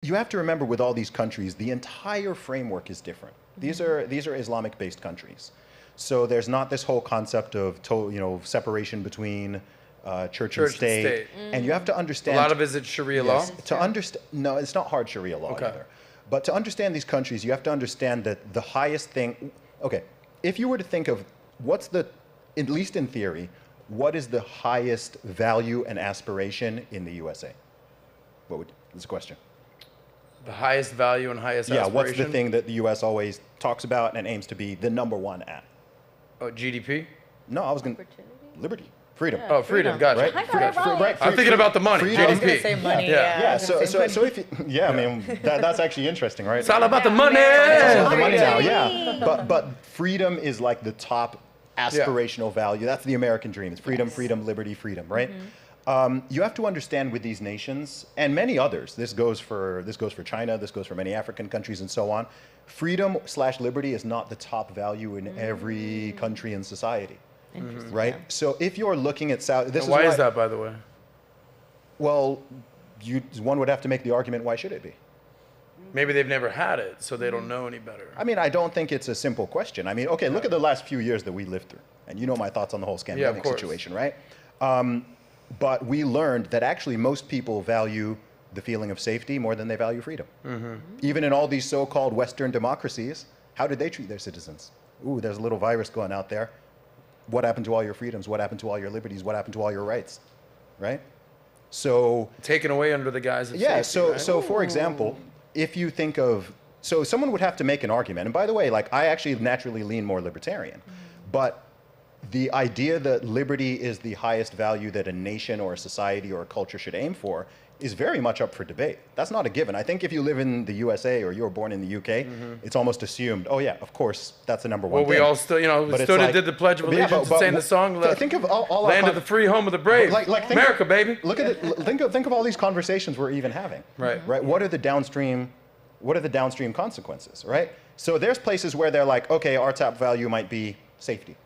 you have to remember with all these countries, the entire framework is different. These are Islamic-based countries. So there's not this whole concept of separation between church and state. And you have to understand. A lot of it is Sharia law? To understand, no, it's not hard Sharia law either. But to understand these countries, you have to understand that the highest thing, okay, if you were to think of at least in theory, what is the highest value and aspiration in the USA? That's a question. The highest value and highest aspiration? Yeah, what's the thing that the US always talks about and aims to be the #1 at? Oh, GDP? No, I was going to, liberty. Freedom. Oh, freedom. Gotcha. Right? I'm thinking about the money. Freedom. GDP. I was gonna say money. Yeah. So if you, I mean, that's actually interesting, right? It's all about the money. It's all about the money now, yeah. But freedom is like the top aspirational value. That's the American dream. It's freedom, freedom, liberty, freedom, right? You have to understand with these nations and many others. This goes for China. This goes for many African countries and so on. Freedom/liberty is not the top value in every country and society. Right? So if you're looking at South... Why is that, by the way? Well, one would have to make the argument, why should it be? Maybe they've never had it, so they don't know any better. I mean, I don't think it's a simple question. I mean, okay, look at the last few years that we lived through. And you know my thoughts on the whole Scandinavian situation, right? But we learned that actually most people value the feeling of safety more than they value freedom. Even in all these so-called Western democracies, how did they treat their citizens? Ooh, there's a little virus going out there. What happened to all your freedoms? What happened to all your liberties? What happened to all your rights? Right? So... Taken away under the guise of safety, right? So for example, if you think of... So someone would have to make an argument. And by the way, like, I actually naturally lean more libertarian. But the idea that liberty is the highest value that a nation or a society or a culture should aim for is very much up for debate. That's not a given. I think if you live in the USA or you were born in the UK, it's almost assumed, oh yeah, of course, that's the #1 thing. Well, we all still, we stood and did the Pledge of Allegiance and sang the song, think of all Land of the Free, Home of the Brave. America, baby. Look at it. Think of all these conversations we're even having. Right. What are the downstream consequences, right? So there's places where they're like, okay, our top value might be safety,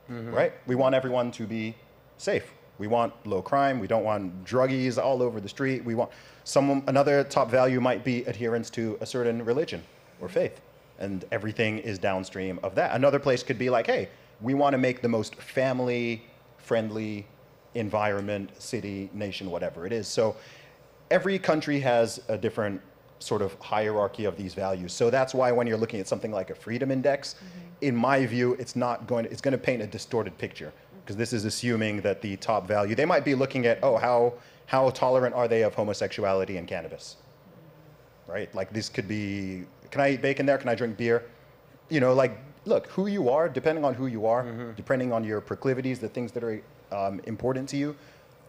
right? We want everyone to be safe. We want low crime. We don't want druggies all over the street. We want another top value might be adherence to a certain religion or faith, and everything is downstream of that. Another place could be like, hey, we want to make the most family-friendly environment, city, nation, whatever it is. So every country has a different sort of hierarchy of these values. So that's why when you're looking at something like a freedom index, in my view, it's going to paint a distorted picture. Because this is assuming that the top value, they might be looking at, how tolerant are they of homosexuality and cannabis, right? Like this could be, can I eat bacon there? Can I drink beer? Like, look, who you are, depending on who you are, depending on your proclivities, the things that are important to you,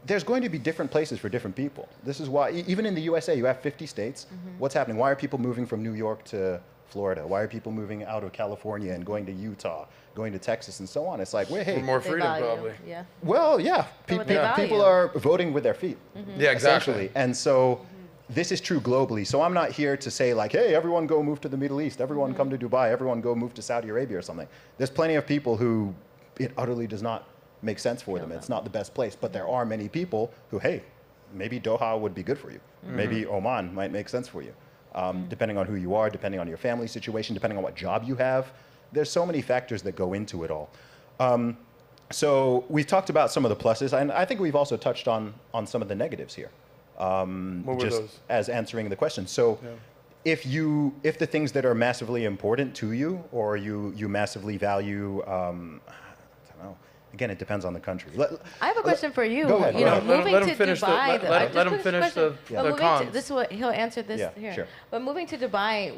there's going to be different places for different people. This is why, even in the USA, you have 50 states. What's happening? Why are people moving from New York to Florida? Why are people moving out of California and going to Utah, going to Texas and so on? It's like, well, hey. For more freedom, probably. Yeah. Well, yeah. People are voting with their feet. Yeah, exactly. And so this is true globally. So I'm not here to say like, hey, everyone go move to the Middle East. Everyone come to Dubai. Everyone go move to Saudi Arabia or something. There's plenty of people who it utterly does not make sense for them. It's not the best place. But there are many people who, hey, maybe Doha would be good for you. Maybe Oman might make sense for you. Depending on who you are, depending on your family situation, depending on what job you have. There's so many factors that go into it all. So we've talked about some of the pluses, and I think we've also touched on some of the negatives here. What were those? As answering the question. So if the things that are massively important to you, or you massively value, I don't know. Again, it depends on the country. I have a question for you. Go ahead. Moving let to him finish Dubai. let him finish the cons. This is what he'll answer this here. Sure. But moving to Dubai,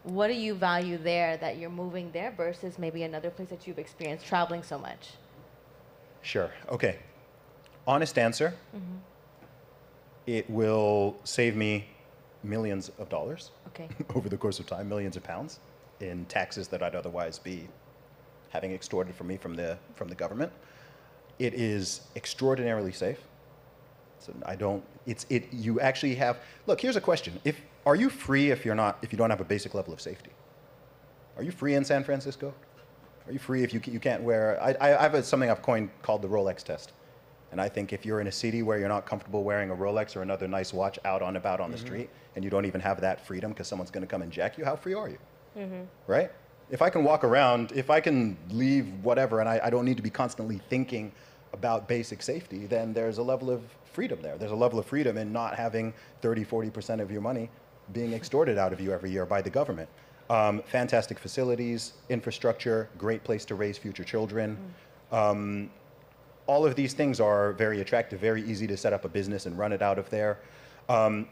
what do you value there that you're moving there versus maybe another place that you've experienced traveling so much? Sure. Okay. Honest answer. It will save me millions of dollars over the course of time, millions of pounds in taxes that I'd otherwise be having extorted from me from the government. It is extraordinarily safe. So you actually have, look, here's a question. Are you free if you don't have a basic level of safety? Are you free in San Francisco? Are you free if you can't wear, I have something I've coined called the Rolex test. And I think if you're in a city where you're not comfortable wearing a Rolex or another nice watch out on about on the street, and you don't even have that freedom because someone's going to come and jack you, how free are you? Right? If I can walk around, if I can leave whatever, and I don't need to be constantly thinking about basic safety, then there's a level of freedom there. There's a level of freedom in not having 30, 40% of your money being extorted out of you every year by the government. Fantastic facilities, infrastructure, great place to raise future children. All of these things are very attractive, very easy to set up a business and run it out of there.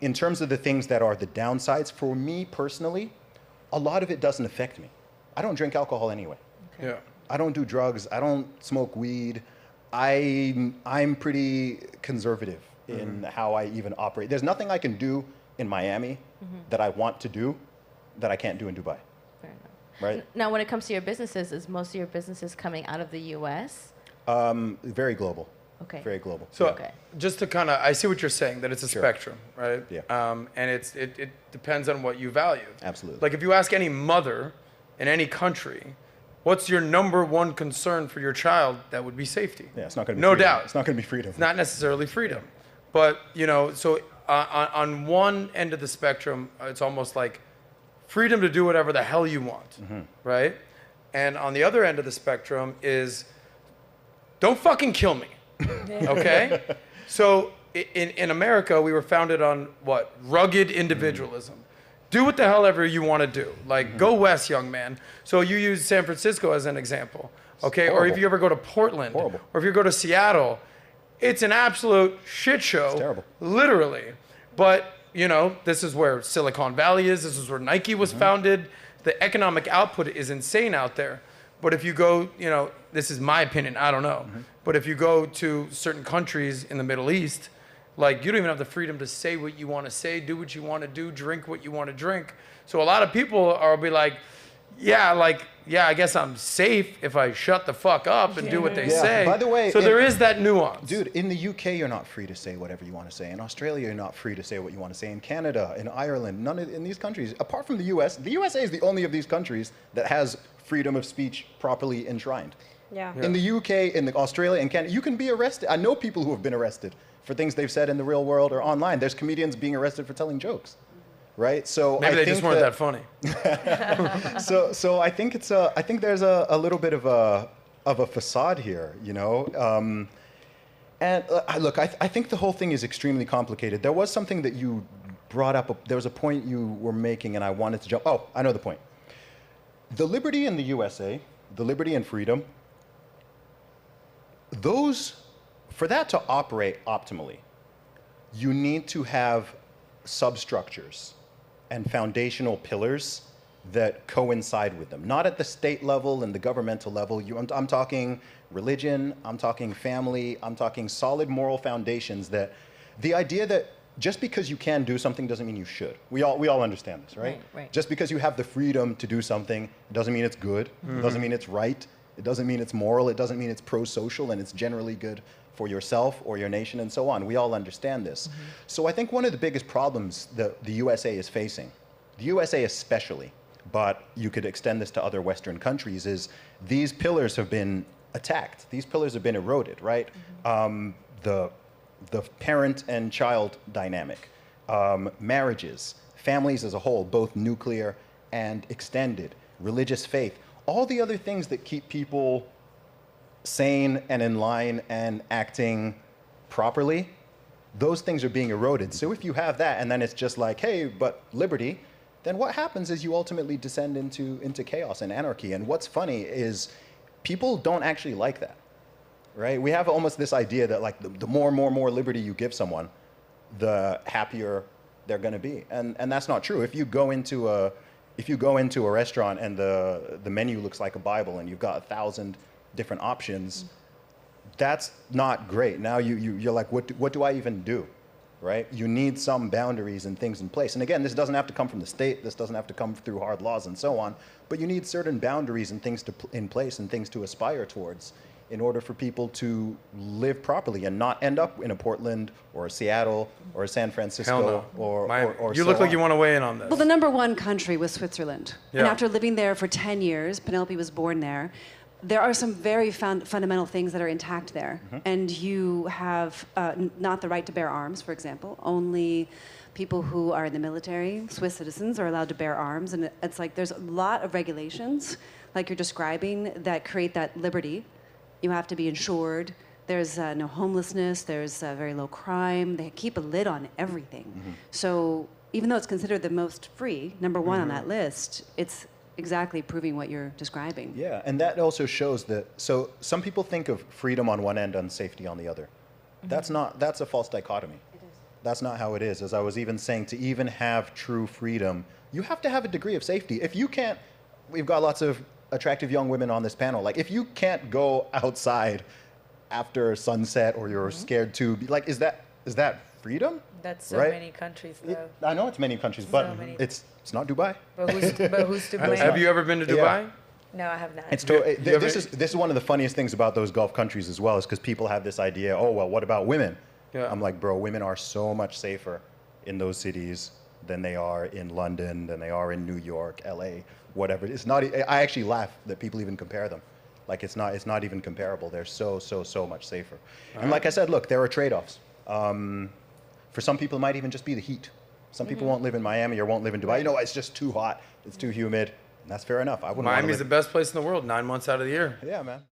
In terms of the things that are the downsides, for me personally, a lot of it doesn't affect me. I don't drink alcohol anyway. Yeah. I don't do drugs. I don't smoke weed. I'm pretty conservative in how I even operate. There's nothing I can do in Miami that I want to do that I can't do in Dubai. Fair enough. Right? Now, when it comes to your businesses, is most of your businesses coming out of the U.S.? Very global. Okay. Very global. So Okay. just to kind of, I see what you're saying, that it's a Sure. spectrum, right? Yeah. And it depends on what you value. Absolutely. Like if you ask any mother in any country, what's your number one concern for your child, that would be safety. Yeah, it's not going to be no freedom. doubt. It's not going to be freedom. It's not necessarily freedom. But, you know, so on one end of the spectrum, it's almost like freedom to do whatever the hell you want, right? And on the other end of the spectrum is don't fucking kill me, okay? So in America, we were founded on what? Rugged individualism. Do what the hell ever you want to do. Like, go west, young man. So you use San Francisco as an example, okay? Or if you ever go to Portland, Horrible. or if you go to Seattle, it's an absolute shit show. It's terrible. Literally. But, you know, this is where Silicon Valley is. This is where Nike was founded. The economic output is insane out there. But if you go, you know, this is my opinion, I don't know. But if you go to certain countries in the Middle East, like you don't even have the freedom to say what you want to say, do what you want to do, drink what you want to drink. So a lot of people are be like, yeah, I guess I'm safe if I shut the fuck up and do what they say. By the way, so there is that nuance. Dude, in the UK, you're not free to say whatever you want to say. In Australia, you're not free to say what you want to say. In Canada, in Ireland, in these countries, apart from the US, the USA is the only of these countries that has freedom of speech properly enshrined. Yeah. In the UK, in Australia, and Canada, you can be arrested. I know people who have been arrested for things they've said in the real world or online. There's comedians being arrested for telling jokes, right? So Maybe I they think just weren't that funny. So I think I think there's a little bit of a facade here, you know. And look, I think the whole thing is extremely complicated. There was something that you brought up. There was a point you were making, and I wanted to jump. Oh, I know the point. The liberty in the USA, the liberty and freedom, for that to operate optimally, you need to have substructures and foundational pillars that coincide with them. Not at the state level and the governmental level. I'm talking religion, I'm talking family, I'm talking solid moral foundations, that the idea that just because you can do something doesn't mean you should. We all understand this, right? Right. Just because you have the freedom to do something doesn't mean it's good, it doesn't mean it's right, it doesn't mean it's moral, it doesn't mean it's pro-social, and it's generally good for yourself or your nation and so on. We all understand this. So I think one of the biggest problems that the USA is facing, the USA especially, but you could extend this to other Western countries, is these pillars have been attacked. These pillars have been eroded, right? The parent and child dynamic, marriages, families as a whole, both nuclear and extended, religious faith, all the other things that keep people sane and in line and acting properly, those things are being eroded. So if you have that and then it's just like, hey, but liberty, then what happens is you ultimately descend into chaos and anarchy. And what's funny is people don't actually like that, right? We have almost this idea that like the more liberty you give someone, the happier they're going to be. And that's not true. If you go into a restaurant and the menu looks like a Bible and you've got 1,000 different options, that's not great. Now you're like, what do I even do, right? You need some boundaries and things in place. And again, this doesn't have to come from the state. This doesn't have to come through hard laws and so on. But you need certain boundaries and things in place and things to aspire towards in order for people to live properly and not end up in a Portland or a Seattle or a San Francisco or you so look like on. you want to weigh in on this. Well, the number one country was Switzerland. Yeah. And after living there for 10 years, Penelope was born there. there are some very fundamental things that are intact there. And you have not the right to bear arms, for example. Only people who are in the military, Swiss citizens, are allowed to bear arms. And it's like there's a lot of regulations, like you're describing, that create that liberty. You have to be insured. There's no homelessness. There's very low crime. They keep a lid on everything. So even though it's considered the most free, number one on that list, it's exactly proving what you're describing. Yeah, and that also shows that, so some people think of freedom on one end and safety on the other. That's a false dichotomy. It is. That's not how it is. As I was even saying, to even have true freedom, you have to have a degree of safety. If you can't, we've got lots of attractive young women on this panel, like if you can't go outside after sunset or you're scared to, like, is that freedom? That's so right? many countries, though. I know it's many countries, but many. it's not Dubai. But who's to blame? Have you ever been to Dubai? No, I have not. This is one of the funniest things about those Gulf countries as well, is because people have this idea, oh, well, what about women? Yeah. I'm like, bro, women are so much safer in those cities than they are in London, than they are in New York, LA, whatever. It's not. I actually laugh that people even compare them. Like it's not even comparable. They're so much safer. And like I said, look, there are trade-offs. For some people, it might even just be the heat. Some people won't live in Miami or won't live in Dubai. You know, it's just too hot. It's too humid. And that's fair enough. I wouldn't. Miami's the best place in the world, 9 months out of the year. Yeah, man.